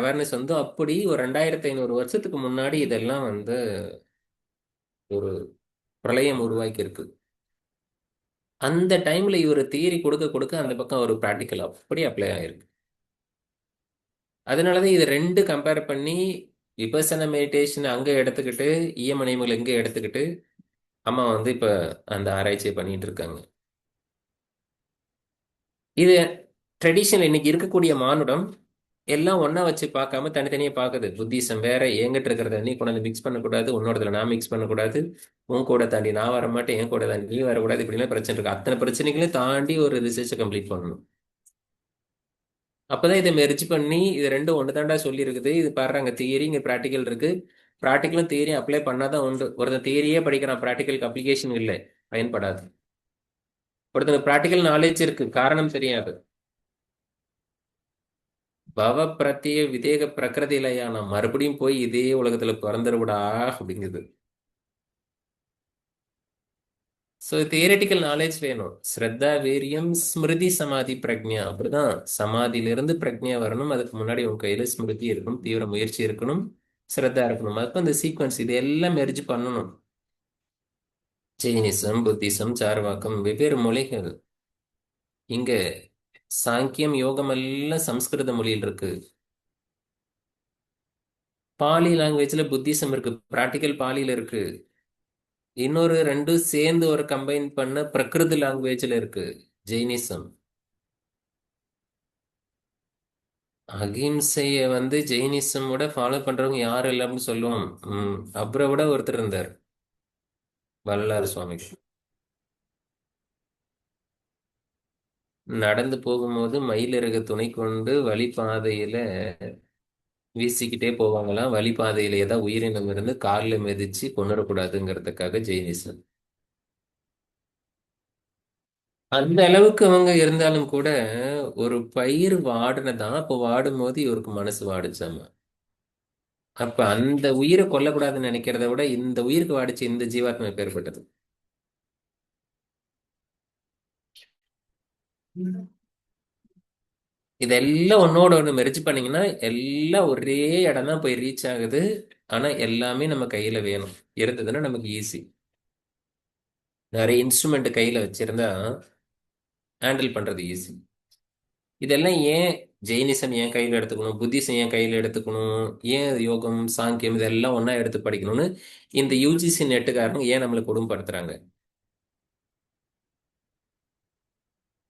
Awareness வந்து அப்படி ஒரு 2500 வருஷத்துக்கு முன்னாடி இதெல்லாம் வந்து ஒரு பிரளயம் உருவாக்கி இருக்கு. அந்த டைம்ல இவர் தியரி கொடுக்க கொடுக்க அந்த பக்கம் ஒரு ப்ராக்டிக்கல் அப்படி அப்ளை ஆயிருக்கு. அதனாலதான் இது ரெண்டு கம்பேர் பண்ணி விபசன மெடிடேஷன் அங்க எடுத்துக்கிட்டு ஈயமனைமல் இங்க எடுத்துக்கிட்டு அம்மா வந்து இப்ப அந்த ஆராய்ச்சியை பண்ணிட்டு இருக்காங்க. இது ட்ரெடிஷனல் இன்னைக்கு இருக்கக்கூடிய மானுடம் எல்லாம் ஒண்ணா வச்சு பார்க்காம தனித்தனியா பார்க்குது. புத்திசம் வேற, என்கிட்ட இருக்கிறத நீ கொண்டு வந்து மிக்ஸ் பண்ணக்கூடாது, உன்னோடதுல நான் மிக்ஸ் பண்ணக்கூடாது, உன் கூட தாண்டி நான் வர மாட்டேன், என் கூட தாண்டி நீ வரக்கூடாது, இப்படிலாம் பிரச்சனை இருக்கு. அத்தனை பிரச்சனைகளையும் தாண்டி ஒரு ரிசர்ச்சை கம்ப்ளீட் பண்ணணும். அப்பதான் இதை மெர்ஜ் பண்ணி இது ரெண்டும் ஒன்று தாண்டா சொல்லி இருக்குது. இது பாடுறாங்க தியரி, இங்க ப்ராக்டிக்கல் இருக்கு. ப்ராக்டிக்கலும் தியரியும் அப்ளை பண்ணாதான் உண்டு. ஒருத்தன் தியரியே படிக்கிறான், ப்ராக்டிக்கலுக்கு அப்ளிகேஷன் இல்லை, பயன்படாது. ஒருத்தனுக்கு ப்ராக்டிக்கல் நாலேஜ் இருக்கு, காரணம் தெரியாது. பவ பிரத்ய விதேக பிரகிருதிலையா, நான் மறுபடியும் போய் இதே உலகத்துல பிறந்துருவிடா அப்படிங்குது. ஸோ தியரட்டிக்கல் நாலேஜ் வேணும். ஸ்ரத்தா, வீரியம், ஸ்மிருதி, சமாதி, பிரக்ஞா. அப்படிதான் சமாதியிலிருந்து பிரக்ஞா வரணும். அதுக்கு முன்னாடி உங்க கையில ஸ்மிருதி இருக்கணும், தீவிர முயற்சி இருக்கணும், ஸ்ரத்தா இருக்கணும். அதுக்கு அந்த சீக்வன்ஸ் இது எல்லாம் மெர்ஜ் பண்ணணும். ஜெயினிசம், புத்திசம், சார்வாக்கம், வெவ்வேறு மொழிகள். இங்க சாங்கியம், யோகம் எல்லாம் சம்ஸ்கிருத மொழியில் இருக்கு. பாலி லாங்குவேஜ்ல புத்திசம் இருக்கு, பிராக்டிக்கல் பாலியில இருக்கு. இன்னொரு ரெண்டும் சேர்ந்து ஒரு கம்பைன் பண்ண பிரகிருதி லாங்குவேஜ்ல இருக்கு ஜெயினிசம். அகிம்சைய வந்து ஜெயினிசமோட ஃபாலோ பண்றவங்க யாரும் இல்லை அப்படின்னு சொல்லுவோம். அப்புறம் விட ஒருத்தர் இருந்தார், வள்ளலார் சுவாமிகள். நடந்து போகும்போது மயிலிறகு துணை கொண்டு வழிபாதையில வீசிக்கிட்டே போவாங்களாம். வழிபாதையில ஏதாவது உயிரினம் இருந்து காலில் மிதிச்சு கொண்டுடக்கூடாதுங்கிறதுக்காக ஜெயினிசம். அந்த அளவுக்கு அவங்க இருந்தாலும் கூட ஒரு பயிர் வாடினதான் அப்போ வாடும் போது இவருக்கு மனசு வாடிச்சாமா. அப்ப அந்த உயிரை கொல்லக்கூடாதுன்னு நினைக்கிறத விட இந்த உயிருக்கு வாடிச்சு இந்த ஜீவாத்மா பேர்பட்டது. இதெல்லாம் ஒன்னோட ஒண்ணு மெர்ஜ் பண்ணீங்கன்னா எல்லாம் ஒரே இடம் தான் போய் ரீச் ஆகுது. ஆனா எல்லாமே நம்ம கையில வேணும். இருந்ததுன்னா நமக்கு ஈஸி. நிறைய இன்ஸ்ட்ருமெண்ட் கையில வச்சிருந்தா ஹேண்டில் பண்றது ஈஸி. இதெல்லாம் ஏன் ஜெயினிசம் ஏன் கையில எடுத்துக்கணும், புத்திசம் ஏன் கையில எடுத்துக்கணும், ஏன் யோகம், சாங்கியம் இதெல்லாம் ஒண்ணா எடுத்து படிக்கணும்னு இந்த யூஜிசி நெட்டுக்காரங்க ஏன் நம்மளை கொடுமைப்படுத்துறாங்க?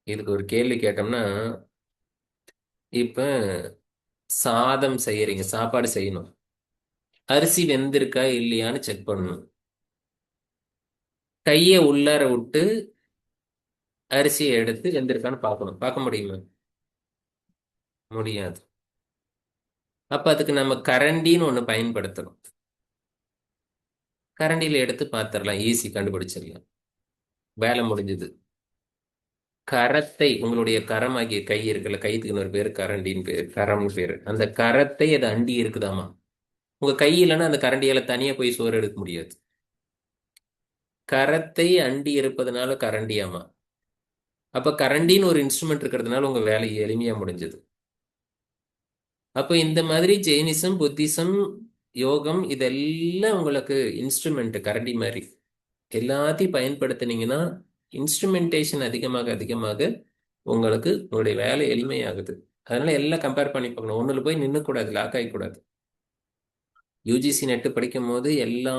இதுக்கு ஒரு கேள்வி கேட்டோம்னா, இப்ப சாதம் செய்யறீங்க, சாப்பாடு செய்யணும். அரிசி வெந்திருக்கா இல்லையான்னு செக் பண்ணணும். கையை உள்ளார விட்டு அரிசியை எடுத்து வெந்திருக்கான்னு பார்க்கணும். பார்க்க முடியுமா? முடியாது. அப்ப அதுக்கு நம்ம கரண்டின்னு ஒண்ணு பயன்படுத்தணும். கரண்டியில எடுத்து பார்த்துடலாம், ஈஸி, கண்டுபிடிச்சிடலாம், வேலை முடிஞ்சது. கரத்தை, உங்களுடைய கரமாகிய கை இருக்குல்ல, கைத்துக்கு இன்னொரு பேர் கரண்டின்னு பேர், கரம்னு பேரு. அந்த கரத்தை அது அண்டி இருக்குதாமா. உங்க கை இல்லைன்னா அந்த கரண்டியால தனியா போய் சோறு எடுக்க முடியாது. கரத்தை அண்டி இருப்பதனால கரண்டியாமா. அப்ப கரண்டின்னு ஒரு இன்ஸ்ட்ருமெண்ட் இருக்கிறதுனால உங்க வேலை எளிமையா முடிஞ்சது. அப்ப இந்த மாதிரி ஜெயினிசம், புத்திசம், யோகம் இதெல்லாம் உங்களுக்கு இன்ஸ்ட்ருமெண்ட் கரண்டி மாதிரி. எல்லாத்தையும் பயன்படுத்தினீங்கன்னா இன்ஸ்ட்ருமெண்டேஷன் அதிகமாக அதிகமாக உங்களுக்கு உங்களுடைய வேலை எளிமையாகுது. அதனால எல்லாம் கம்பேர் பண்ணி பார்க்கணும். ஒண்ணுல போய் நின்று கூடாது, லாக் ஆகிக்கூடாது. யூஜிசி நெட்டு படிக்கும் போது எல்லா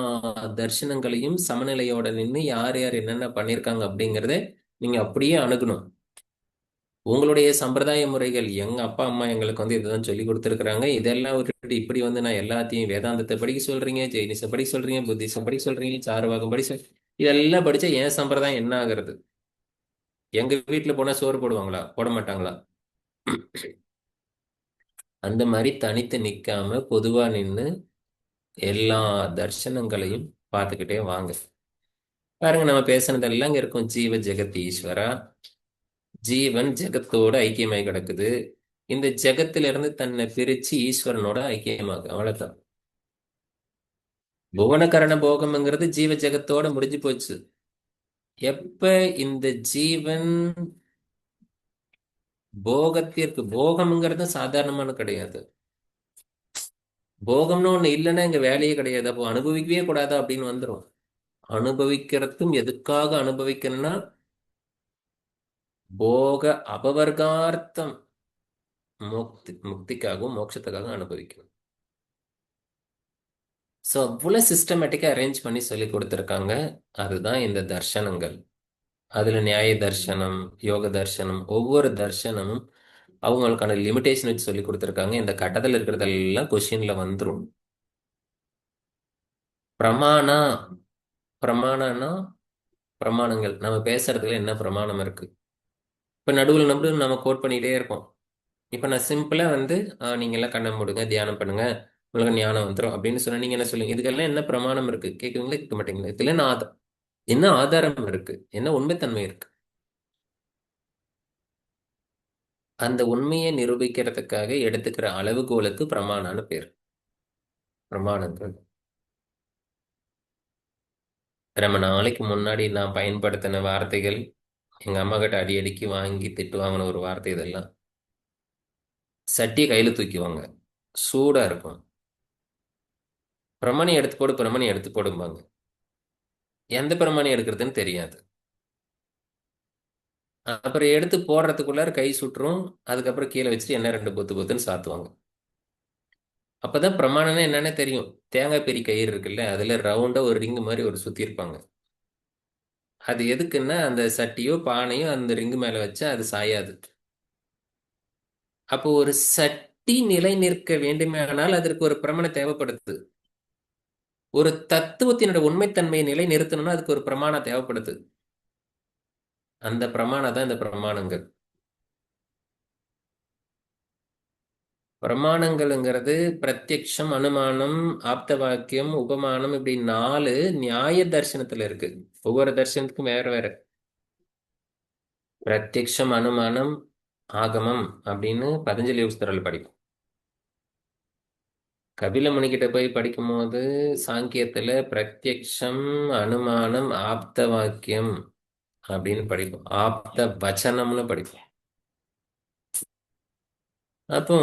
தர்ஷனங்களையும் சமநிலையோட நின்று யார் யார் என்னென்ன பண்ணியிருக்காங்க அப்படிங்கிறத நீங்க அப்படியே அணுகணும். உங்களுடைய சம்பிரதாய முறைகள், எங்க அப்பா அம்மா எங்களுக்கு வந்து இதுதான் சொல்லி கொடுத்துருக்காங்க, இதெல்லாம் விட்டுட்டு இப்படி வந்து நான் எல்லாத்தையும் வேதாந்தத்தை படிக்க சொல்றீங்க, ஜெயினிசம் படிக்க சொல்றீங்க, புத்திசம் படிக்க சொல்றீங்க, சார்வாகம் இதெல்லாம் படிச்சா என் சம்பிரதாயம் என்ன ஆகுறது? எங்க வீட்டுல போனா சோறு போடுவாங்களா? போட மாட்டாங்களா? அந்த மாதிரி தனித்து நிக்காம பொதுவா நின்று எல்லா தர்சனங்களையும் பார்த்துக்கிட்டே வாங்க. பாருங்க, நம்ம பேசுனதெல்லாம் இங்க இருக்கும். ஜீவ ஜெகத் ஈஸ்வரா, ஜீவன் ஜெகத்தோட ஐக்கியமாய் கிடக்குது. இந்த ஜெகத்திலிருந்து தன்னை பிரிச்சு ஈஸ்வரனோட ஐக்கியமாக, அவ்வளவுதான். புவனகரண போகம்ங்கிறது ஜீவ ஜெகத்தோட முடிஞ்சு போச்சு. எப்ப இந்த ஜீவன் போகத்திற்கு, போகம்ங்கிறது சாதாரணமான கிடையாது. போகம்னு ஒண்ணு இல்லைன்னா இங்க வேலையே கிடையாது. அப்போ அனுபவிக்கவே கூடாதா அப்படின்னு வந்துரும். அனுபவிக்கிறதும் எதுக்காக அனுபவிக்கணும்னா போக அபவர்கார்த்தம், முக்திக்காகவும் மோட்சத்துக்காகவும் அனுபவிக்கணும். ஸோ அவ்வளவு சிஸ்டமேட்டிக்கா அரேஞ்ச் பண்ணி சொல்லி கொடுத்துருக்காங்க. அதுதான் இந்த தர்சனங்கள். அதுல நியாய தர்சனம், யோக தர்சனம், ஒவ்வொரு தர்சனமும் அவங்களுக்கான லிமிடேஷன் வச்சு சொல்லி கொடுத்துருக்காங்க. இந்த கட்டத்தில் இருக்கிறதெல்லாம் கொஸ்டின்ல வந்துடும். பிரமாணா, பிரமாணம்னா பிரமாணங்கள். நம்ம பேசுறதுல என்ன பிரமாணம் இருக்கு? இப்ப நடுவில் நடுவில் நம்ம கோட் பண்ணிட்டே இருக்கோம். இப்ப நான் சிம்பிளா வந்து நீங்க எல்லாம் கண்ணை மூடுங்க, தியானம் பண்ணுங்க, உங்களுக்கு ஞானம் வந்துடும் அப்படின்னு சொன்னா நீங்க என்ன சொல்லுங்க? இதுக்கெல்லாம் என்ன பிரமாணம் இருக்கு? கேட்குறீங்களா, கேட்க மாட்டீங்களா? இதுல என்ன என்ன ஆதாரம் இருக்கு? என்ன உண்மைத்தன்மை இருக்கு? அந்த உண்மையை நிரூபிக்கிறதுக்காக எடுத்துக்கிற அளவுகோலுக்கு பிரமாணம்னு பேர். பிரமாணங்கள். ரொம்ப நாளைக்கு முன்னாடி நான் பயன்படுத்தின வார்த்தைகள், எங்க அம்மா கிட்ட அடிக்கடிக்கு வாங்கி திட்டு வாங்கின ஒரு வார்த்தை இதெல்லாம். சட்டியை கையில தூக்கிவாங்க, சூடா இருக்கும். பிரமணி எடுத்து போடு, பிரமணி எடுத்து போடும்பாங்க. எந்த பிரமணி எடுக்கிறதுன்னு தெரியாது. அப்புறம் எடுத்து போடுறதுக்குள்ளார கை சுட்டுரும். அதுக்கப்புறம் கீழே வச்சுட்டு என்ன ரெண்டு பொத்து பொத்துன்னு சாத்துவாங்க. அப்பதான் பிரமாணம்னா என்னன்னே தெரியும். தேங்காய் பெரிய கயிறு இருக்குல்ல, அதுல ரவுண்டா ஒரு ரிங்கு மாதிரி ஒரு சுத்தி இருப்பாங்க. அது எதுக்குன்னா அந்த சட்டியோ பானையோ அந்த ரிங்கு மேல வச்சா அது சாயாது. அப்போ ஒரு சட்டி நிலை நிற்க வேண்டுமானால் அதற்கு ஒரு பிரமாணம் தேவைப்படுது. ஒரு தத்துவத்தினோட உண்மைத்தன்மையை நிலை நிறுத்தணும்னா அதுக்கு ஒரு பிரமாணம் தேவைப்படுது. அந்த பிரமாணம் தான் இந்த பிரமாணங்கள். பிரமாணங்கள்ங்கிறது பிரத்யக்ஷம், அனுமானம், ஆப்த வாக்கியம், உபமானம், இப்படி 4 நியாய தர்சனத்துல இருக்கு. ஒவ்வொரு தர்சனத்துக்கும் வேற வேற. பிரத்யக்ஷம், அனுமானம், ஆகமம் அப்படின்னு பதஞ்சலி புஸ்தகத்தில் படிப்போம். கபில முனிகிட்ட போய் படிக்கும்போது சாங்கியத்துல பிரத்யக்ஷம், அனுமானம், ஆப்த வாக்கியம் அப்படின்னு படிப்போம். ஆப்த வச்சனம்னு படிப்போம். அப்போ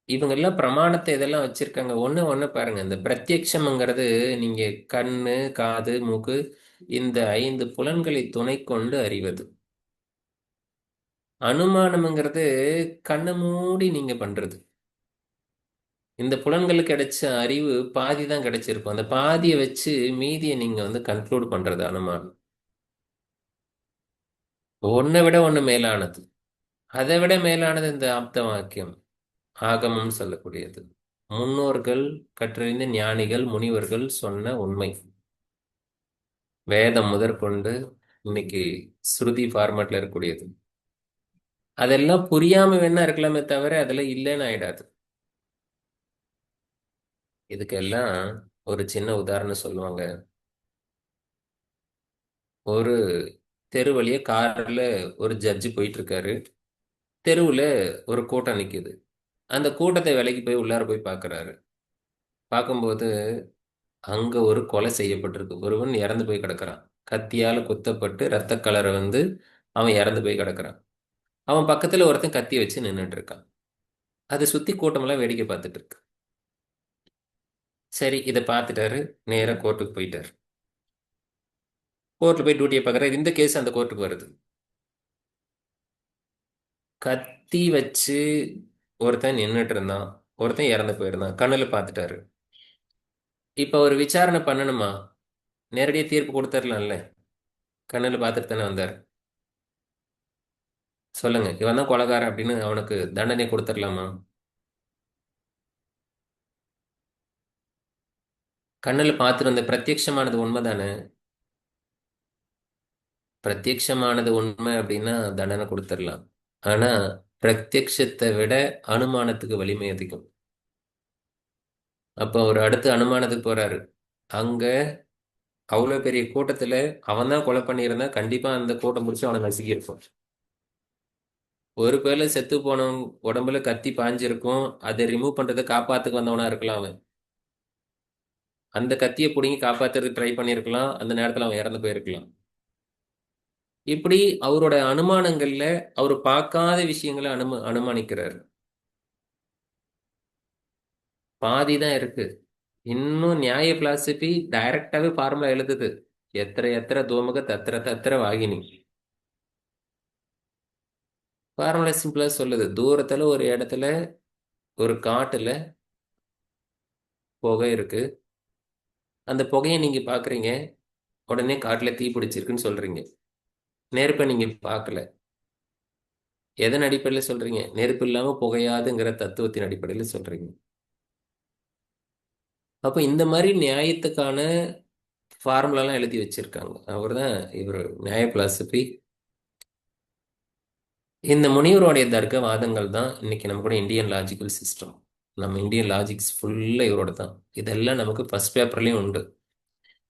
இவங்க எல்லாம் பிரமாணத்தை இதெல்லாம் வச்சிருக்காங்க. ஒண்ணு ஒண்ணு பாருங்க. இந்த பிரத்யக்ஷம்ங்கிறது நீங்க கண்ணு, காது, மூக்கு, இந்த 5 புலன்களை துணை கொண்டு அறிவது. அனுமானம்ங்கிறது கண்ணை மூடி நீங்க பண்றது. இந்த புலன்களுக்கு கிடைச்ச அறிவு பாதி தான் கிடைச்சிருக்கும். அந்த பாதியை வச்சு மீதியை நீங்க வந்து கன்க்ளூட் பண்றது அனுமானம். ஒன்னை விட ஒண்ணு மேலானது. அதை விட மேலானது இந்த ஆப்த வாக்கியம், ஆகமம் சொல்லக்கூடியது. முன்னோர்கள் கற்றறிந்த ஞானிகள், முனிவர்கள் சொன்ன உண்மை. வேதம் முதற்கொண்டு இன்னைக்கு ஸ்ருதி ஃபார்மேட்ல இருக்கக்கூடியது. அதெல்லாம் புரியாம வேணா இருக்கலாமே தவிர அதெல்லாம் இல்லைன்னு ஆயிடாது. இதுக்கெல்லாம் ஒரு சின்ன உதாரணம் சொல்லுவாங்க. ஒரு தெரு வழியா கார்ல ஒரு ஜட்ஜி போயிட்டு இருக்காரு. தெருவுல ஒரு கூட்டம் நிக்குது. அந்த கூட்டத்தை விலைக்கு போய் உள்ளார போய் பார்க்கறாரு. பார்க்கும்போது அங்க ஒரு கொலை செய்யப்பட்டிருக்கு. ஒருவன் இறந்து போய் கிடக்குறான். கத்தியால குத்தப்பட்டு ரத்த கலரை வந்து அவன் இறந்து போய் கிடக்குறான். அவன் பக்கத்துல ஒருத்தன் கத்தி வச்சு நின்னுட்டு இருக்கான். அதை சுத்தி கூட்டமெல்லாம் வேடிக்கை பார்த்துட்டு இருக்கு. சரி, இதை பார்த்துட்டாரு. நேரா கோர்ட்டுக்கு போயிட்டாரு. கோர்ட்ல போய் டியூட்டியை பார்க்கறாரு. இந்த கேஸ் அந்த கோர்ட்டுக்கு வருது. கத்தி வச்சு ஒருத்தன் நின்னுட்டு இருந்தான். ஒருத்தன் இறந்து போயிருந்தான். கண்ணுல பார்த்துட்டாரு. இப்ப ஒரு விசாரணை பண்ணணுமா? நேரடியா தீர்ப்பு கொடுத்துடலாம்ல. கண்ணுல பார்த்துட்டு தானே வந்தார். சொல்லுங்க, இவன் தான் கொலைகாரன் அப்படின்னு அவனுக்கு தண்டனை கொடுத்துடலாமா? கண்ணுல பார்த்துட்டு வந்த பிரத்யட்சமானது உண்மைதானே? பிரத்யட்சமானது உண்மை அப்படின்னா தண்டனை கொடுத்துடலாம். ஆனா பிரத்யட்சத்தை விட அனுமானத்துக்கு வலிமை அதிகம். அப்ப அவர் அடுத்து அனுமானத்துக்கு போறாரு. அங்க அவ்வளவு பெரிய கூட்டத்துல அவன் தான் கொலை பண்ணியிருந்தா கண்டிப்பா அந்த கூட்டம் முடிச்சு அவனை நசுக்கியிருக்கும். ஒரு பேர்ல செத்து போனவன் உடம்புல கத்தி பாஞ்சிருக்கும். அதை ரிமூவ் பண்றதை காப்பாத்துக்கு வந்தவனா இருக்கலாம் அவன். அந்த கத்தியை பிடுங்கி காப்பாத்துறதுக்கு ட்ரை பண்ணியிருக்கலாம். அந்த நேரத்துல அவன் இறந்து போயிருக்கலாம். இப்படி அவரோட அனுமானங்கள்ல அவர் பார்க்காத விஷயங்களை அனுமானிக்கிறார். பாதி தான் இருக்கு. இன்னும் நியாய பிலாசபி டைரக்டாவே ஃபார்முலா எழுதுது. எத்திர எத்திர தோமுக தத்திர தத்திர வாகினி. ஃபார்முலா சிம்பிளா சொல்லுது. தூரத்துல ஒரு இடத்துல ஒரு காட்டுல புகை இருக்கு. அந்த புகையை நீங்க பாக்குறீங்க. உடனே காட்டுல தீ பிடிச்சிருக்குன்னு சொல்றீங்க. நெருப்பை நீங்க பார்க்கல. எதன் அடிப்படையில் சொல்றீங்க? நெருப்பு இல்லாம புகையாதுங்கிற தத்துவத்தின் அடிப்படையில் சொல்றீங்க. அப்போ இந்த மாதிரி நியாயத்துக்கான ஃபார்முலாலாம் எழுதி வச்சிருக்காங்க. அவர் தான் இவர் நியாய பிலாசபி. இந்த முனிவருடைய தர்க்க வாதங்கள் தான் இன்னைக்கு நம்ம கூட இந்தியன் லாஜிக்கல் சிஸ்டம். நம்ம இந்தியன் லாஜிக்ஸ் ஃபுல்லா இவரோட தான். இதெல்லாம் நமக்கு ஃபர்ஸ்ட் பேப்பர்லயும் உண்டு.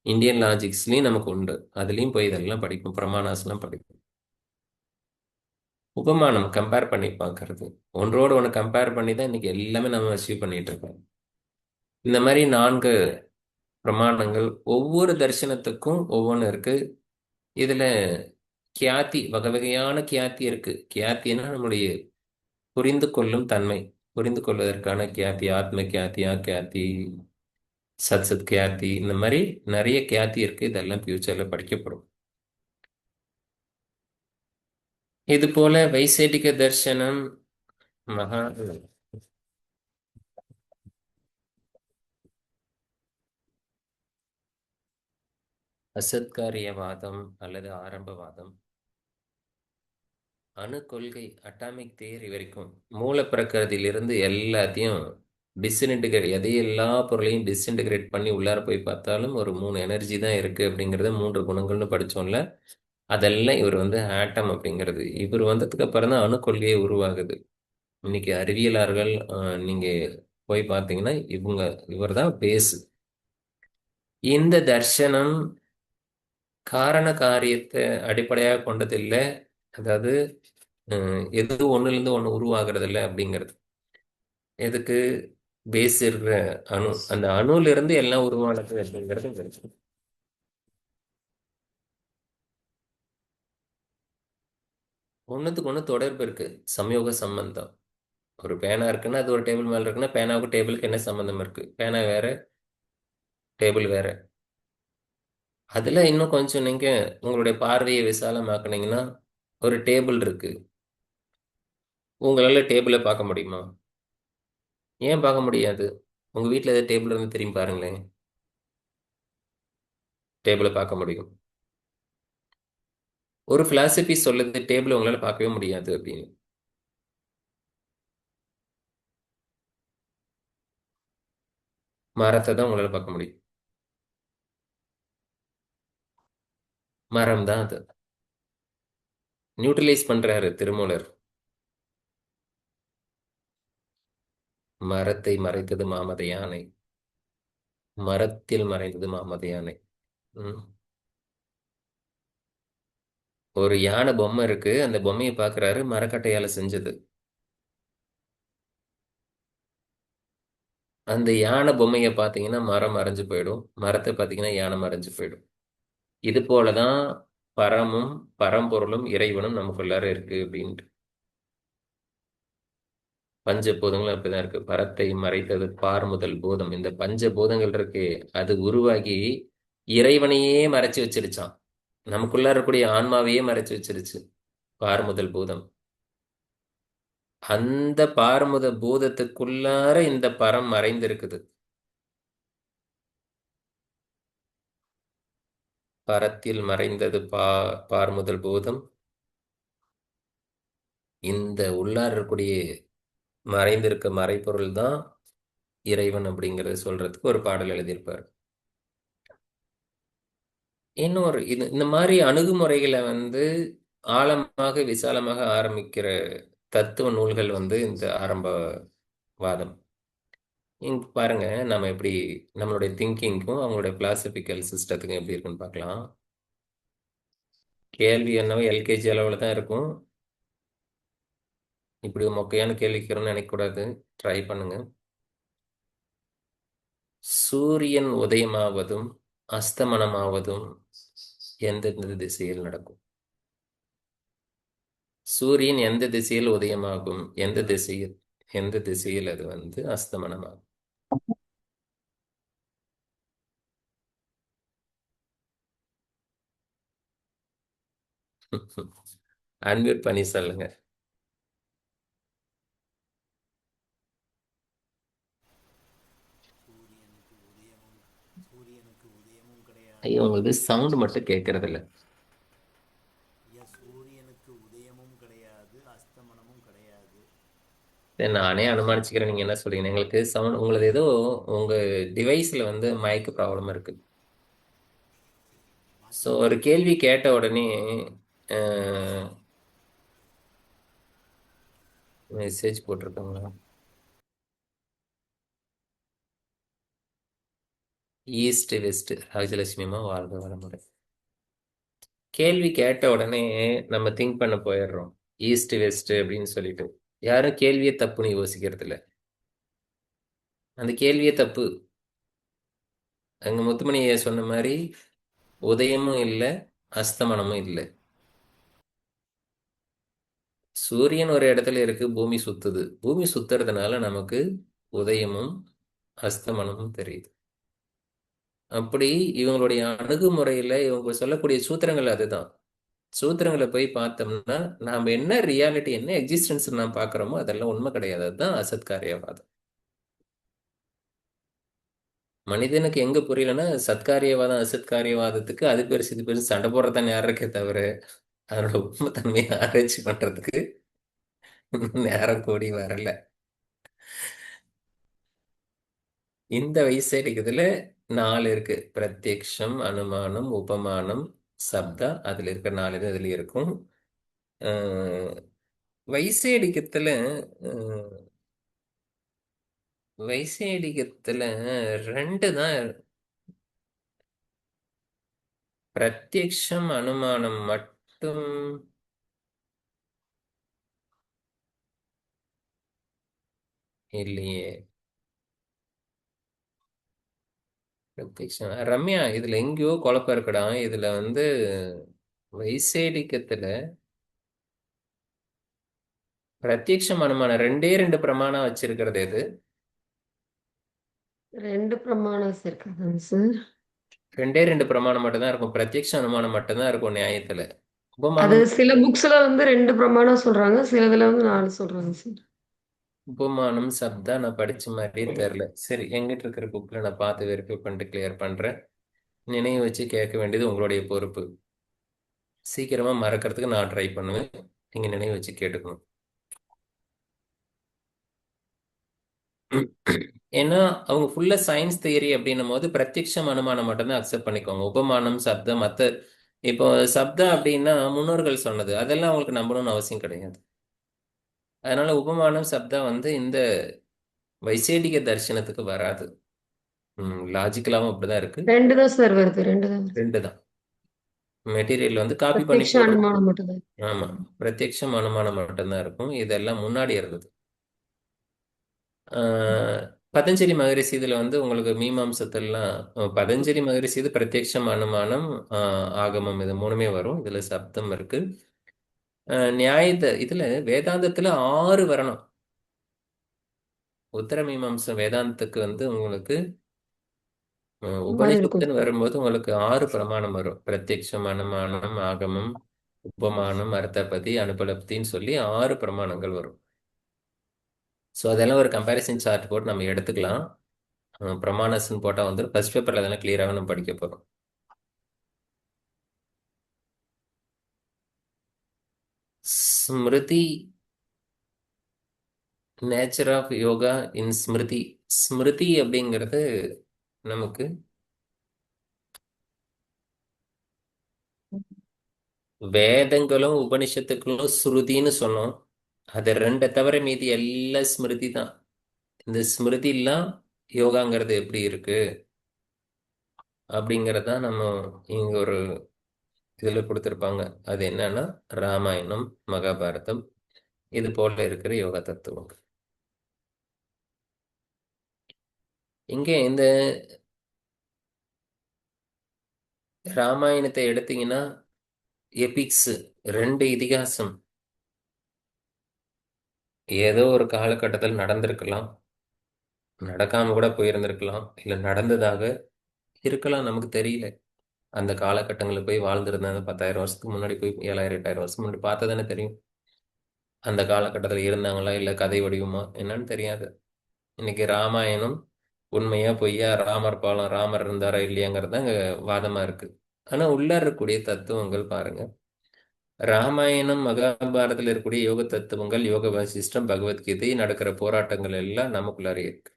இந்தியன் லாஜிக்ஸ்லயும் நமக்கு உண்டு. அதுலயும் போய் இதெல்லாம் படிப்போம். பிரமாணாஸ்லாம் படிப்போம். உபமானம் கம்பேர் பண்ணி பார்க்கறது. ஒன்றோடு ஒன்று கம்பேர் பண்ணி தான் இன்னைக்கு எல்லாமே நம்ம அச்சீவ் பண்ணிட்டு இருக்கோம். இந்த மாதிரி 4 பிரமாணங்கள் ஒவ்வொரு தரிசனத்துக்கும் ஒவ்வொன்று இருக்கு. இதுல கியாத்தி வகை வகையான கியாத்தி இருக்கு. கியாத்தின்னா நம்முடைய புரிந்து கொள்ளும் தன்மை. புரிந்து கொள்வதற்கான கியாத்தி, ஆத்ம கியாத்தியா கியாத்தி, சத் சத் கியாத்தி, இந்த மாதிரி நிறைய கியாத்தி இருக்கு. இதெல்லாம் ஃபியூச்சர்ல படிக்கப்படும். இது போல வைசேட்டிக தர்சனம், மகா அசத்காரியவாதம் அல்லது ஆரம்பவாதம், அணு கொள்கை அட்டாமிக் தியரி வரைக்கும் மூல பிரகிருதியிலிருந்து எல்லாத்தையும் டிஸ்இன்டிகிரேட், எல்லா பொருளையும் டிஸ்இன்டிகிரேட் பண்ணி உள்ளார போய் பார்த்தாலும் ஒரு 3 எனர்ஜி தான் இருக்கு அப்படிங்கிறத 3 குணங்கள்னு படிச்சோம்ல. அதெல்லாம் இவர் வந்து ஆட்டம் அப்படிங்கிறது. இவர் வந்ததுக்கு அப்புறம் தான் அணு கொள்கையே உருவாகுது. இன்னைக்கு அறிவியலாளர்கள் நீங்க போய் பார்த்தீங்கன்னா இவர் தான் பேஸ். இந்த தர்சனம் காரண காரியத்தை அடிப்படையாக கொண்டது இல்லை. அதாவது எது ஒண்ணுலேருந்து ஒண்ணு உருவாகிறது இல்லை அப்படிங்கிறது. எதுக்கு பேஸ் இருக்கிற அணு, அந்த அணுல இருந்து எல்லாம் உருவானது அப்படிங்கிறது தெரியும். ஒண்ணுத்துக்கு ஒண்ணு தொடர்பு இருக்கு. சம்யோக சம்பந்தம். ஒரு பேனா இருக்குன்னா அது ஒரு டேபிள் மேல இருக்குன்னா பேனாவுக்கு டேபிளுக்கு என்ன சம்பந்தம் இருக்கு? பேனா வேற, டேபிள் வேற. அதுல இன்னும் கொஞ்சம் நீங்க உங்களுடைய பார்வையை விசாலமாக்குனீங்கன்னா ஒரு டேபிள் இருக்கு. உங்களால டேபிளை பார்க்க முடியுமா? ஏன் பார்க்க முடியாது? உங்க வீட்டில் ஏதாவது டேபிள் இருந்து திரும்பி பாருங்களேன். டேபிளை பார்க்க முடியும். ஒரு பிலாசபி சொல்லுது டேபிள் உங்களால பார்க்கவே முடியாது அப்படின்னு. மரத்தை தான் உங்களால பார்க்க முடியும். மரம் தான் அது. நியூட்ரலைஸ் பண்றாரு திருமூலர். மரத்தை மறைத்தது மாமத யானை. மரத்தில் மறைந்தது மாமத யானை. ம். ஒரு யானை பொம்மை இருக்கு. அந்த பொம்மையை பார்க்கறாரு, மரக்கட்டையால செஞ்சது. அந்த யானை பொம்மையை பார்த்தீங்கன்னா மரம் மறைஞ்சு போயிடும். மரத்தை பார்த்தீங்கன்னா யானை மறைஞ்சு போயிடும். இது போலதான் பரமும் பரம்பொருளும் இறைவனும் நமக்குள்ளார இருக்கு அப்படின்ட்டு. பஞ்சபூதங்களும் அப்படிதான் இருக்கு. பரத்தை மறைத்தது பார் முதல் பூதம். இந்த பஞ்சபூதங்கள் இருக்கு. அது உருவாகி இறைவனையே மறைச்சு வச்சிருச்சான். நமக்குள்ளார இருக்கக்கூடிய ஆன்மாவையே மறைச்சு வச்சிருச்சு பார் முதல் பூதம். அந்த பார் முதல் பூதத்துக்குள்ளார இந்த பரம் மறைந்திருக்குது. பரத்தில் மறைந்தது பார் முதல் பூதம். இந்த உள்ளார இருக்கக்கூடிய மறைந்திருக்க மறைப்பொருள் தான் இறைவன் அப்படிங்கறத சொல்றதுக்கு ஒரு பாடல் எழுதியிருப்பார். இன்னொரு இந்த மாதிரி அணுகுமுறைகளை வந்து ஆழமாக விசாலமாக ஆரம்பிக்கிற தத்துவ நூல்கள் வந்து இந்த ஆரம்பவாதம். இங்க பாருங்க, நம்ம எப்படி நம்மளுடைய திங்கிங்க்கும் அவங்களுடைய பிலாசபிக்கல் சிஸ்டத்துக்கும் எப்படி இருக்குன்னு பார்க்கலாம். கேள்வி என்னவோ எல்கேஜி அளவில் தான் இருக்கும். இப்படி மொக்கையான கேள்வி கேட்கணும்னு நினைக்கக்கூடாது. ட்ரை பண்ணுங்க. சூரியன் உதயமாவதும் அஸ்தமனமாவதும் எந்தெந்த திசையில் நடக்கும்? சூரியன் எந்த திசையில் உதயமாகும், எந்த திசையில் அது வந்து அஸ்தமனமாகும்? அன்மியூட் பண்ணி சொல்லுங்க. சூரியனுக்கு உதயமும் கிடையாது. ஐயோ, உங்களுக்கு சவுண்ட் மட்டும் கேட்கறது இல்ல. சூரியனுக்கு உதயமும் கிடையாது, அஸ்தமனமும் கிடையாது. சரி, நானே அனுமானிச்சுக்கிறேன் நீங்க என்ன சொல்றீங்க. எங்களுக்கு சவுண்ட் உங்களது ஏதோ உங்க டிவைஸ்ல வந்து மைக் ப்ராப்ளம் இருக்கு. ஸோ மாத்திட்டேன். ஒரு கேள்வி கேட்ட உடனே மெசேஜ் போட்டிருக்காங்களா? ஈஸ்ட் வெஸ்ட் ராஜலட்சுமிமா வாழ்க வளமுறை. கேள்வி கேட்ட உடனே நம்ம திங்க் பண்ண போயிடுறோம், ஈஸ்ட் வெஸ்ட் அப்படின்னு சொல்லிட்டு. யாரும் கேள்வியே தப்புன்னு யோசிக்கிறது இல்ல. அந்த கேள்வியே தப்பு. அங்க முத்துமணி ஐயா சொன்ன மாதிரி உதயமும் இல்லை, அஸ்தமனமும் இல்லை. சூரியன் ஒரு இடத்துல இருக்கு, பூமி சுத்துது. பூமி சுத்துறதுனால நமக்கு உதயமும் அஸ்தமனமும் தெரியுது. அப்படி இவங்களுடைய அணுகுமுறையில இவங்க சொல்லக்கூடிய சூத்திரங்கள் அதுதான். சூத்திரங்களை போய் பார்த்தோம்னா நாம என்ன ரியாலிட்டி, என்ன எக்ஸிஸ்டன்ஸ் நாம் பார்க்குறோமோ அதெல்லாம் உண்மை கிடையாது. அதுதான் அசத்காரியவாதம். மனிதனுக்கு எங்க புரியலன்னா சத்காரியவாதம் அசத்காரியவாதத்துக்கு அது பெருசு இது பெருசு சண்டை போடுறதானே யாரும் இருக்கே தவிர அதனோட உண்மைத்தன்மையை ஆராய்ச்சி பண்றதுக்கு இன்னும் நேரம் கூடி வரல. இந்த வைசேடிகத்துல 4 இருக்கு: பிரத்யக்ஷம், அனுமானம், உபமானம், சப்தா. அதுல இருக்கிற 4 இது அதுல இருக்கும். அஹ் வைசேடிகத்துல அஹ் வைசேடிகத்துல 2 தான். பிரத்யக்ஷம் அனுமானம் மட்டும் இல்லையே. பிரத்யக்ஷம் ரம்யா, இதுல எங்கேயோ குழப்பம் இருக்குடா. இதுல வந்து வைசேடிகத்துல பிரத்யக்ஷம் அனுமானம் 2 பிரமாணம் வச்சிருக்கிறது எது? 2 பிரமாணம் இருக்காதுங்க சார். 2 பிரமாணம் மட்டும்தான் இருக்கும். பிரத்யக்ஷ அனுமானம் மட்டும்தான் இருக்கும் நியாயத்துல. அது உபமானம், சில புக்ஸ்ல வந்து 2 பிரமாணம் சொல்றாங்க, சிலதுல வந்து 4 சொல்றாங்க சார். உபமானம் சப்தா நான் படிச்ச மாதிரியே தெரியல. சரி, எங்கிட்ட இருக்கிற புக்ல நான் பார்த்து வெரிஃபை பண்ணிட்டு கிளியர் பண்றேன். நினைவு வச்சு கேட்க வேண்டியது உங்களுடைய பொறுப்பு. சீக்கிரமா மறக்கிறதுக்கு நான் ட்ரை பண்ணுவேன். நீங்க நினைவு வச்சு கேட்டுக்கணும். ஏன்னா அவங்க ஃபுல்லா சயின்ஸ் தியரி அப்படின்னும் போது பிரத்யக்ஷம் அனுமானம் மட்டும்தான் அக்செப்ட் பண்ணிக்கோங்க. உபமானம் சப்தம் மத்த இப்போ சப்தா அப்படின்னா முன்னோர்கள் சொன்னது அதெல்லாம் அவங்களுக்கு நம்பணும்னு அவசியம் கிடையாது. அதனால உபமானம் சப்தா வந்து இந்த வைசேடிக தரிசனத்துக்கு வராது. லாஜிக்கலாவும் அப்படிதான் இருக்கு. 2 தான் சார் வருது, 2 தான் வருது. 2 தான். மெட்டீரியல் வந்து காப்பி பண்ணி பிரத்யக்ஷ போடும். அனுமானம் மட்டும்தான். ஆமா, பிரத்யக்ஷம் அனுமானம் மட்டும்தான் இருக்கும். இதெல்லாம் முன்னாடி இருந்தது. ஆஹ் பதஞ்சலி மகரிஷி இதுல வந்து உங்களுக்கு மீமாம்சத்தெல்லாம் பதஞ்சலி மகரிஷி இது பிரத்யக்ஷம் அனுமானம் ஆகமம் இது 3மே வரும். இதுல சப்தம் இருக்கு. நியாயத்தை இதுல வேதாந்தத்துல 6 வரணும். உத்தர மீமாம்சம் வேதாந்தத்துக்கு வந்து உங்களுக்கு மாதிரி இருக்கும் உபனிஷத்துன்னு சார். வரும்போது உங்களுக்கு 6 பிரமாணம் வரும். பிரத்யக்ஷம், அனுமானம், ஆகமம், உபமானம், அர்த்தபதி, அனுபலப்தின்னு சொல்லி 6 பிரமாணங்கள் வரும். ஸோ அதெல்லாம் ஒரு கம்பேரிசன் சார்ட் போட்டு நம்ம எடுத்துக்கலாம். பிரமாணஸ்ன்னு போட்டால் வந்து ஃபர்ஸ்ட் பேப்பரில் அதெல்லாம் கிளியராக நம்ம படிக்க போகிறோம். ஸ்மிருதி, நேச்சர் ஆஃப் யோகா இன் ஸ்மிருதி. ஸ்மிருதி அப்படிங்கிறது நமக்கு வேதங்களும் உபனிஷத்துக்களும் ஸ்ருதின்னு சொன்னோம். அது 2 தவிர மீதி எல்லாம் ஸ்மிருதி தான். இந்த ஸ்மிருதிலாம் யோகாங்கிறது எப்படி இருக்கு அப்படிங்கிறதான் நம்ம இங்க ஒரு இதில் கொடுத்துருப்பாங்க. அது என்னன்னா ராமாயணம், மகாபாரதம், இது போல இருக்கிற யோகா தத்துவங்கள். இங்கே இந்த ராமாயணத்தை எடுத்தீங்கன்னா எபிக்ஸ், 2 இதிகாசம் ஏதோ ஒரு காலகட்டத்தில் நடந்திருக்கலாம், நடக்காம கூட போயிருந்திருக்கலாம், இல்லை நடந்ததாக இருக்கலாம், நமக்கு தெரியல. அந்த காலகட்டங்களில் போய் வாழ்ந்துருந்தாங்க. 10,000 வருஷத்துக்கு முன்னாடி போய் 7,000 8,000 வருஷம் முன்னாடி பார்த்தா தானே தெரியும் அந்த காலகட்டத்தில் இருந்தாங்களா இல்லை கதை வடிவமா என்னன்னு தெரியாது. இன்னைக்கு ராமாயணம் உண்மையா பொய்யா, ராமர் பாலம் ராமர் இருந்தாரா இல்லையாங்கிறது தான் அங்கே வாதமா இருக்கு. ஆனா உள்ள இருக்கக்கூடிய தத்துவங்கள் பாருங்க. ராமாயணம் மகாபாரதத்தில் இருக்கக்கூடிய யோக தத்துவங்கள், யோக வசிஷ்டம், பகவத்கீதை, நடக்கிற போராட்டங்கள் எல்லாம் நமக்குள்ளாரே இருக்கு.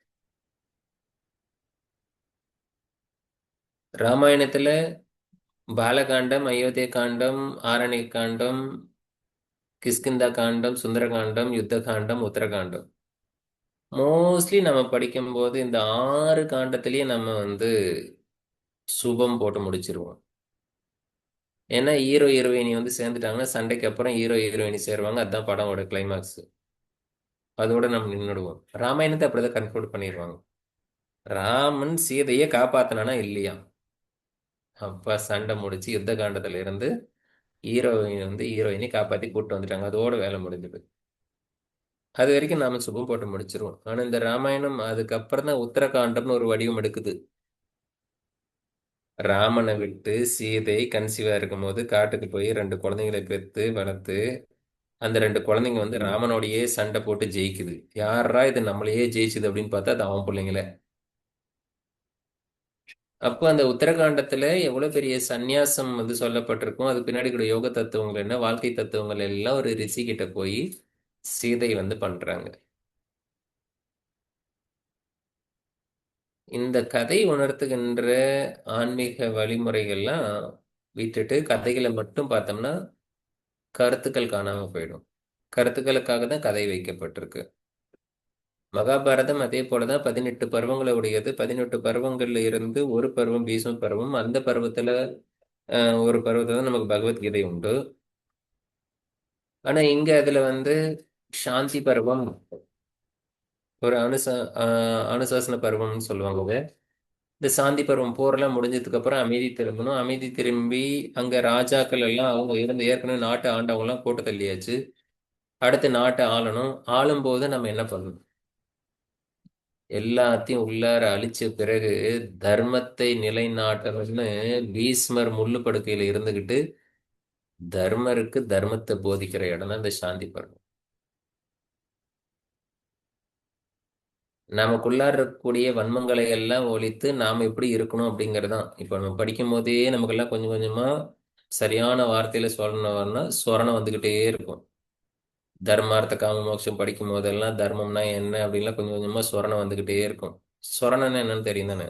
ராமாயணத்துல பாலகாண்டம், அயோத்திய காண்டம், ஆரண்ய காண்டம், கிஷ்கிந்தா காண்டம், சுந்தர காண்டம், யுத்த காண்டம், உத்தரகாண்டம், மோஸ்ட்லி நம்ம படிக்கும்போது இந்த 6 காண்டத்திலேயே நம்ம சுபம் போட்டு முடிச்சிருவோம். ஏன்னா ஹீரோ ஹீரோயினி சேர்ந்துட்டாங்கன்னா சண்டைக்கு அப்புறம் ஹீரோ ஹீரோயினி சேருவாங்க. அதுதான் படமோட கிளைமாக்ஸ். அதோட நம்ம நின்றுடுவோம். ராமாயணத்தை அப்படிதான் கன்க்ளூட் பண்ணிடுவாங்க. ராமன் சீதையை காப்பாத்தினானா இல்லையா, அப்ப சண்டை முடிச்சு யுத்த காண்டத்துல இருந்து ஹீரோயின் ஹீரோயினை காப்பாத்தி கூட்டு வந்துட்டாங்க. அதோட வேலை முடிஞ்சது. அது வரைக்கும் நாம சுபம் போட்டு முடிச்சிருவோம். ஆனா இந்த ராமாயணம் அதுக்கப்புறம் தான் உத்தரகாண்டம்னு ஒரு வடிவம் எடுக்குது. ராமனை விட்டு சீதை கன்சீவா இருக்கும் போது காட்டுக்கு போய் 2 குழந்தைங்களை பெத்து வளர்த்து அந்த 2 குழந்தைங்க ராமனோடையே சண்டை போட்டு ஜெயிக்குது. யாரா இது நம்மளையே ஜெயிச்சுது அப்படின்னு பார்த்தா அது அவன் பிள்ளைங்கள. அப்போ அந்த உத்தரகாண்டத்துல எவ்வளவு பெரிய சந்நியாசம் சொல்லப்பட்டிருக்கும். அது பின்னாடி கூட யோக தத்துவங்கள் என்ன, வாழ்க்கை தத்துவங்கள் எல்லாம் ஒரு ரிஷி கிட்ட போய் சீதை பண்றாங்க. இந்த கதை உணர்த்துகின்ற ஆன்மீக வழிமுறைகள்லாம் விட்டுட்டு கதைகளை மட்டும் பார்த்தோம்னா கருத்துக்கள் காணாம போயிடும். கருத்துக்களுக்காக தான் கதை வைக்கப்பட்டிருக்கு. மகாபாரதம் அதே போலதான் 18 பருவங்களை உடையது. 18 பருவங்கள்ல இருந்து ஒரு பருவம் பீஷ்ம பருவம். அந்த பருவத்துல ஒரு பருவத்துல தான் நமக்கு பகவத்கீதை உண்டு. ஆனா இங்க அதுல சாந்தி பருவம், ஒரு அனுசாசன பருவம்னு சொல்லுவாங்க இதை. இந்த சாந்தி பருவம் போரெல்லாம் முடிஞ்சதுக்கு அப்புறம் அமைதி திரும்பணும். அமைதி திரும்பி அங்க ராஜாக்கள் எல்லாம் அவங்க ஏற்கனவே நாட்டை ஆண்டவங்க எல்லாம் போட்டு தள்ளியாச்சு. அடுத்து நாட்டை ஆளணும். ஆளும்போது நம்ம என்ன பண்ணணும், எல்லாத்தையும் உள்ளார அழிச்ச பிறகு தர்மத்தை நிலைநாட்டணும்னு பீஷ்மர் முள்ளு படுக்கையில இருந்துகிட்டு தர்மருக்கு தர்மத்தை போதிக்கிற இடம் தான் இந்த சாந்தி பருவம். நமக்குள்ளார இருக்கக்கூடிய வன்மங்களை எல்லாம் ஒழித்து நாம் எப்படி இருக்கணும் அப்படிங்கிறதான். இப்போ நம்ம படிக்கும் போதே நமக்கெல்லாம் கொஞ்சம் கொஞ்சமா சரியான வார்த்தையில சொல்லணும்னா சொரணம் வந்துகிட்டே இருக்கும். தர்மார்த்த காம மோட்சம் படிக்கும் போதெல்லாம் தர்மம்னா என்ன அப்படின்லாம் கொஞ்சம் கொஞ்சமா சொரணம் வந்துகிட்டே இருக்கும். சொரணம்னா என்னன்னு தெரியும் தானே?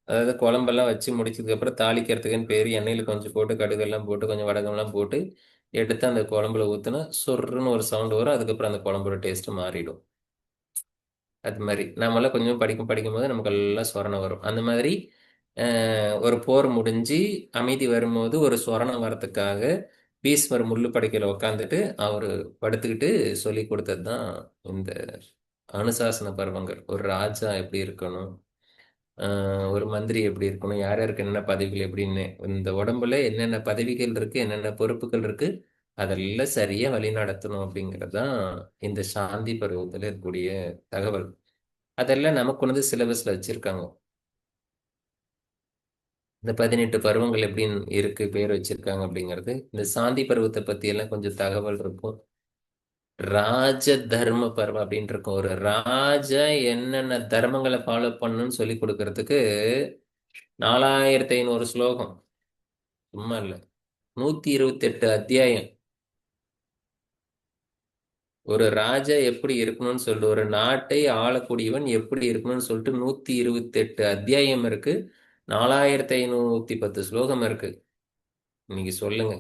அதாவது குழம்பெல்லாம் வச்சு முடிச்சதுக்கு அப்புறம் தாளிக்கிறதுக்குன்னு பேர் எண்ணெயில் கொஞ்சம் போட்டு கடுகெல்லாம் போட்டு கொஞ்சம் வடகம்லாம் போட்டு எடுத்து அந்த குழம்புல ஊற்றுனா சொர்ருன்னு ஒரு சவுண்ட் வரும். அதுக்கப்புறம் அந்த குழம்போட டேஸ்ட்டு மாறிடும். அது மாதிரி நாமெல்லாம் கொஞ்சம் படிக்கும்போது நமக்கு எல்லாம் சொரணம் வரும். அந்த மாதிரி ஒரு போர் முடிஞ்சு அமைதி வரும்போது ஒரு சொரணம் வரத்துக்காக பீஷ்மர் முள்ளு படுக்கையில் உட்காந்துட்டு அவர் படுத்துக்கிட்டு சொல்லி கொடுத்தது தான் இந்த அனுசாசன பருவங்கள். ஒரு ராஜா எப்படி இருக்கணும், ஒரு மந்திரி எப்படி இருக்கணும், யார் யாருக்கு என்னென்ன பதவிகள் எப்படின்னு, இந்த உடம்புல என்னென்ன பதவிகள் இருக்கு, என்னென்ன பொறுப்புகள் இருக்கு, அதெல்லாம் சரியா வழி நடத்தணும் அப்படிங்கிறது தான் இந்த சாந்தி பருவத்தில் இருக்கக்கூடிய தகவல். அதெல்லாம் நமக்கு சிலபஸ்ல வச்சிருக்காங்க. இந்த 18 பருவங்கள் எப்படின்னு இருக்கு பேர் வச்சிருக்காங்க அப்படிங்கிறது. இந்த சாந்தி பருவத்தை பத்தி எல்லாம் கொஞ்சம் தகவல் இருக்கும். ராஜ தர்ம பருவம் அப்படின்னு இருக்கும். ஒரு ராஜா என்னென்ன தர்மங்களை ஃபாலோ பண்ணணும்னு சொல்லி கொடுக்கறதுக்கு 4500 ஸ்லோகம், சும்மா இல்ல, 128 அத்தியாயம். ஒரு ராஜா எப்படி இருக்கணும்னு சொல்லிட்டு, ஒரு நாட்டை ஆளக்கூடியவன் எப்படி இருக்கணும்னு சொல்லிட்டு 128 அத்தியாயம் இருக்கு. 4510 ஸ்லோகம் இருக்கு. நீங்க சொல்லுங்க,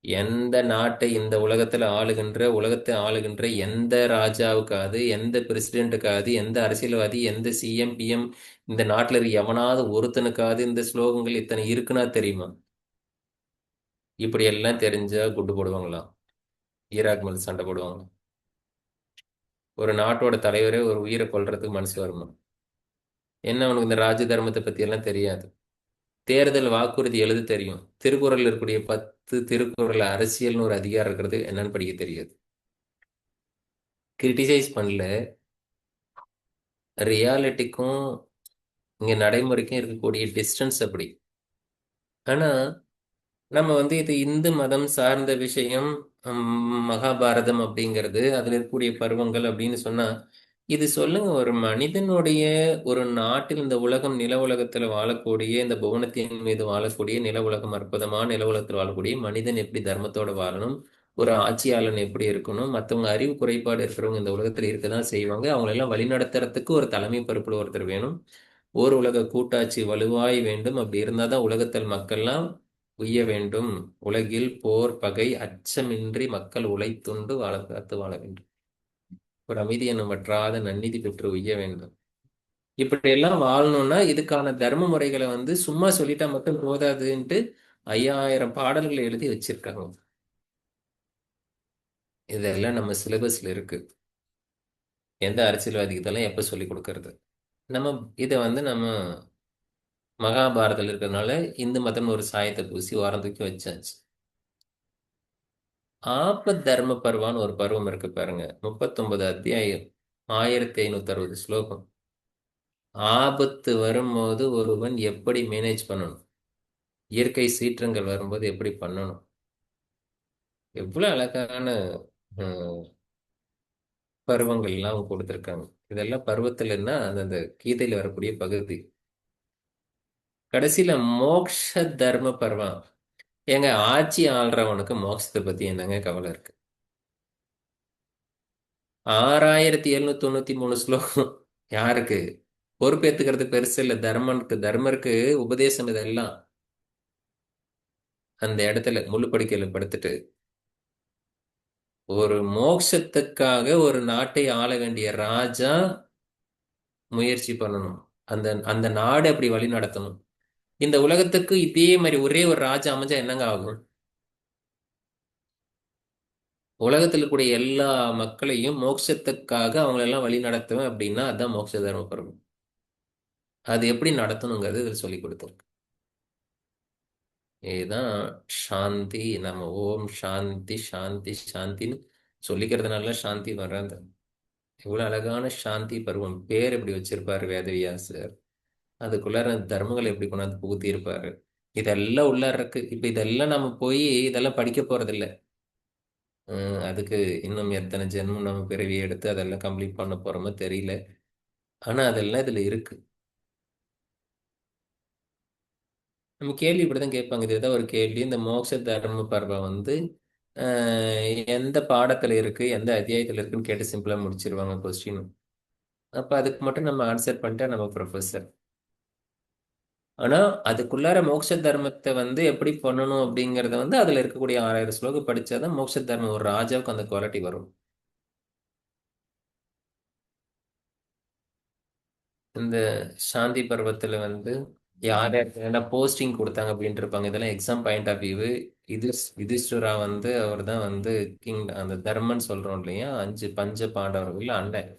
எந்த நாட்டை இந்த உலகத்தை ஆளுகின்ற எந்த ராஜாவுக்காவது, எந்த பிரசிடென்ட்டுக்காவது, எந்த அரசியல்வாதி, எந்த சிஎம் பிஎம் இந்த நாட்டில் இருக்க எவனாவது ஒருத்தனுக்காவது இந்த ஸ்லோகங்கள் இத்தனை இருக்குன்னா தெரியுமா? இப்படி எல்லாம் தெரிஞ்சா குட்டு போடுவாங்களாம், ஈராக் மேல சண்டை போடுவாங்களாம். ஒரு நாட்டோட தலைவரே ஒரு உயிரை கொல்றதுக்கு மனசு வருமா? என்ன அவனுக்கு இந்த ராஜ தர்மத்தை பத்தி எல்லாம் தெரியாது. தேர்தல் வாக்குறுதி எழுத தெரியும். திருக்குறள் இருக்கக்கூடிய 10 திருக்குறள் அரசியல்னு ஒரு அதிகாரம் இருக்கிறது என்னன்னு படிக்க தெரியாது. கிரிட்டிசைஸ் பண்ணல, ரியாலிட்டிக்கும் இங்க நடைமுறைக்கும் இருக்கக்கூடிய டிஸ்டன்ஸ் அப்படி. ஆனா நம்ம வந்து இது இந்து மதம் சார்ந்த விஷயம். மகாபாரதம் அப்படிங்கிறது அதுல இருக்கக்கூடிய பருவங்கள் அப்படின்னு சொன்னா, இது சொல்லுங்க, ஒரு மனிதனுடைய, ஒரு நாட்டில், இந்த உலகம், நில உலகத்துல வாழக்கூடிய, இந்த புவனத்தின் மீது வாழக்கூடிய, நில உலகம், அற்புதமான நில உலகத்தில் வாழக்கூடிய மனிதன் எப்படி தர்மத்தோட வாழணும், ஒரு ஆட்சியாளன் எப்படி இருக்கணும், மற்றவங்க அறிவு குறைபாடு இருக்கிறவங்க இந்த உலகத்துல இருக்கதான் செய்வாங்க, அவங்கள எல்லாம் வழிநடத்துறதுக்கு ஒரு தலைமை பொறுப்புல ஒருத்தர் வேணும். ஓர் உலக கூட்டாட்சி வலுவாய் வேண்டும். அப்படி இருந்தாதான் உலகத்தில் மக்கள்லாம் உய்ய வேண்டும். உலகில் போர் பகை அச்சமின்றி மக்கள் உழைத்துண்டு வாழ காத்து வாழ வேண்டும். ஒரு அமைதி என்னும் வற்றாத நன்னீதி பெற்று உய்ய வேண்டும். இப்படி எல்லாம் வாழணும்னா இதுக்கான தர்ம முறைகளை வந்து சும்மா சொல்லிட்டா மட்டும் போதாதுன்ட்டு 5000 பாடல்களை எழுதி வச்சிருக்காங்க. இதெல்லாம் நம்ம சிலபஸ்ல இருக்கு. எந்த அரசியல்வாதிக்கு இதெல்லாம் எப்ப சொல்லி கொடுக்கறது? நம்ம இதை வந்து நம்ம மகாபாரதத்தில் இருக்கிறதுனால இந்து மதம் ஒரு சாயத்தை பூசி ஓரம் தூக்கி வச்சாச்சு. ஆபத் தர்ம பருவான்னு ஒரு பருவம் இருக்கு பாருங்க. 39 அத்தியாயம், 1560 ஸ்லோகம். ஆபத்து வரும்போது ஒருவன் எப்படி மேனேஜ் பண்ணணும், இயற்கை சீற்றங்கள் வரும்போது எப்படி பண்ணணும், எவ்வளவு அழகான பருவங்கள் எல்லாம் அவங்க கொடுத்துருக்காங்க. இதெல்லாம் பருவத்தில்னா அந்த கீதையில வரக்கூடிய பகுதி. கடைசியில மோக்ஷ தர்ம பருவம். எங்க ஆட்சி ஆள்றவனுக்கு மோட்சத்தை பத்தி என்னங்க கவலை இருக்கு? 6793 ஸ்லோகம். யாருக்கு? பொறுப்பேத்துக்கிறது பெருசு இல்ல, தர்மனுக்கு. தர்மருக்கு உபதேசம் இதெல்லாம். அந்த இடத்துல முள்ளு படுக்கையில படுத்துட்டு ஒரு மோட்சத்துக்காக ஒரு நாட்டை ஆள வேண்டிய ராஜா முயற்சி பண்ணணும். அந்த அந்த நாடு அப்படி வழி நடத்தணும். இந்த உலகத்துக்கு இதே மாதிரி ஒரே ஒரு ராஜா அமைஞ்சா என்னங்க ஆகும்? உலகத்தில் இருக்கக்கூடிய எல்லா மக்களையும் மோட்சத்துக்காக அவங்களெல்லாம் வழி நடத்துவேன் அப்படின்னா அதான் மோட்ச தர்ம பருவம். அது எப்படி நடத்தணுங்கிறது இதில் சொல்லி கொடுத்துருக்கு. இதுதான் சாந்தி. நம்ம ஓம் சாந்தி சாந்தி சாந்தின்னு சொல்லிக்கிறதுனால சாந்தி வர்றது. இவ்வளவு அழகான சாந்தி பருவம். பேர் எப்படி வச்சிருப்பாரு வேதவியாசர். அதுக்குள்ளார தர்மங்களை எப்படி கொண்டாந்து புகுத்தி இருப்பாரு. இதெல்லாம் உள்ளார இருக்கு. இப்ப இதெல்லாம் நம்ம போய் இதெல்லாம் படிக்க போறதில்ல. அதுக்கு இன்னும் எத்தனை ஜென்மம் நம்ம பிறவி எடுத்து அதெல்லாம் கம்ப்ளீட் பண்ண போறோமோ தெரியல. ஆனா அதெல்லாம் இதுல இருக்கு. நம்ம கேள்வி இப்படிதான் கேட்பாங்க. இது ஏதாவது ஒரு கேள்வி, இந்த மோட்ச தர்ம பருவம் வந்து எந்த பாடத்துல இருக்கு, எந்த அத்தியாயத்துல இருக்குன்னு கேட்டு சிம்பிளா முடிச்சிருவாங்க கொஸ்டின். அப்ப அதுக்கு மட்டும் நம்ம ஆன்சர் பண்ணிட்டா நம்ம ப்ரொஃபஸர். ஆனா அதுக்குள்ளார மோட்ச தர்மத்தை வந்து எப்படி பண்ணணும் அப்படிங்கறத வந்து அதுல இருக்கக்கூடிய 6000 ஸ்லோகம் படிச்சாதான் மோட்ச தர்மம், ஒரு ராஜாவுக்கு அந்த குவாலிட்டி வரும். இந்த சாந்தி பருவத்துல வந்து யார் என்ன போஸ்டிங் கொடுத்தாங்க அப்படின்ட்டு இருப்பாங்க. இதெல்லாம் exam point of view. Yudhishthira வந்து அவர் தான் வந்து கிங், அந்த தர்மன் சொல்றோம் இல்லையா, 5 பஞ்ச பாண்டவர்கள் அண்ணன்.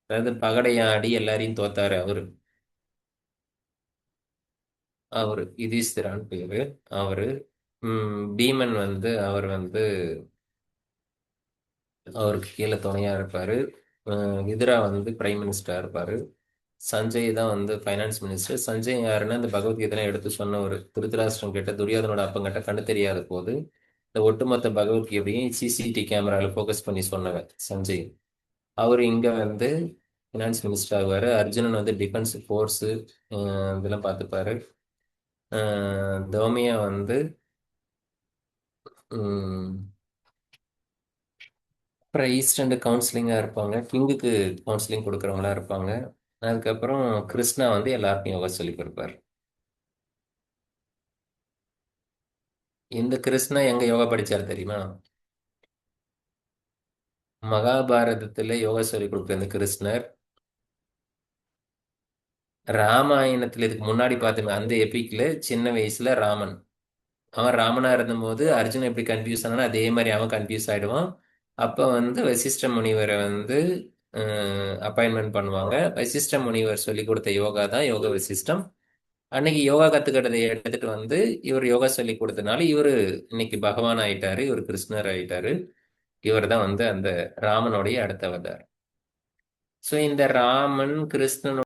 அதாவது பகடையாடி எல்லாரையும் தோத்தாரு அவரு. அவரு யுதிஷ்டிரான்னு பேரு. அவரு பீமன் வந்து அவர் வந்து அவருக்கு கீழே துணையா இருப்பாரு. விதுரா வந்து பிரைம் மினிஸ்டரா இருப்பாரு. சஞ்சய் தான் வந்து ஃபைனான்ஸ் மினிஸ்டர். சஞ்சய் யாருன்னா இந்த பகவத்கீதைலாம் எடுத்து சொன்ன ஒரு திருதராஷ்டிரம் கிட்ட, துரியோதனோட அப்பங்கிட்ட கண்ணு தெரியாத போது இந்த ஒட்டுமொத்த பகவத்கீதையும் சிசிடி கேமரால ஃபோக்கஸ் பண்ணி சொன்னவன் சஞ்சய். அவர் இங்க வந்து ஃபினான்ஸ் மினிஸ்டர் ஆகுவாரு. அர்ஜுனன் வந்து டிஃபென்ஸ் ஃபோர்ஸு இதெல்லாம் பார்த்துப்பாரு. தோமியா வந்து ப்ரைஸ் அண்ட் கவுன்சிலிங்காக இருப்பாங்க. கிங்குக்கு கவுன்சிலிங் கொடுக்குறவங்களா இருப்பாங்க. அதுக்கப்புறம் கிருஷ்ணா வந்து எல்லாருக்கும் யோகா சொல்லி கொடுப்பாரு. இந்த கிருஷ்ணா எங்க யோகா படிச்சாரு தெரியுமா? மகாபாரதத்துல யோகா சொல்லி கொடுக்குற இந்த கிருஷ்ணர் ராமாயணத்துல இதுக்கு முன்னாடி பார்த்துமே அந்த எபிக்ல சின்ன வயசுல ராமன், அவன் ராமனா இருந்தபோது அர்ஜுன் எப்படி கன்ஃபியூஸ் ஆனானோ அதே மாதிரி அவன் கன்ஃபியூஸ் ஆயிடுவான். அப்ப வந்து வசிஷ்ட முனிவரை வந்து அப்பாயின்மெண்ட் பண்ணுவாங்க. வசிஷ்ட முனிவர் சொல்லி கொடுத்த யோகா தான் யோக வசிஷ்டம். அன்னைக்கு யோகா கத்துக்கிட்டதை எடுத்துட்டு வந்து இவர் யோகா சொல்லி கொடுத்தனால இவர் இன்னைக்கு பகவான் ஆயிட்டாரு. இவர் கிருஷ்ணர் ஆயிட்டாரு. இவர் தான் வந்து அந்த ராமனுடைய அடுத்த அவதார். ஸோ இந்த ராமன் கிருஷ்ணன்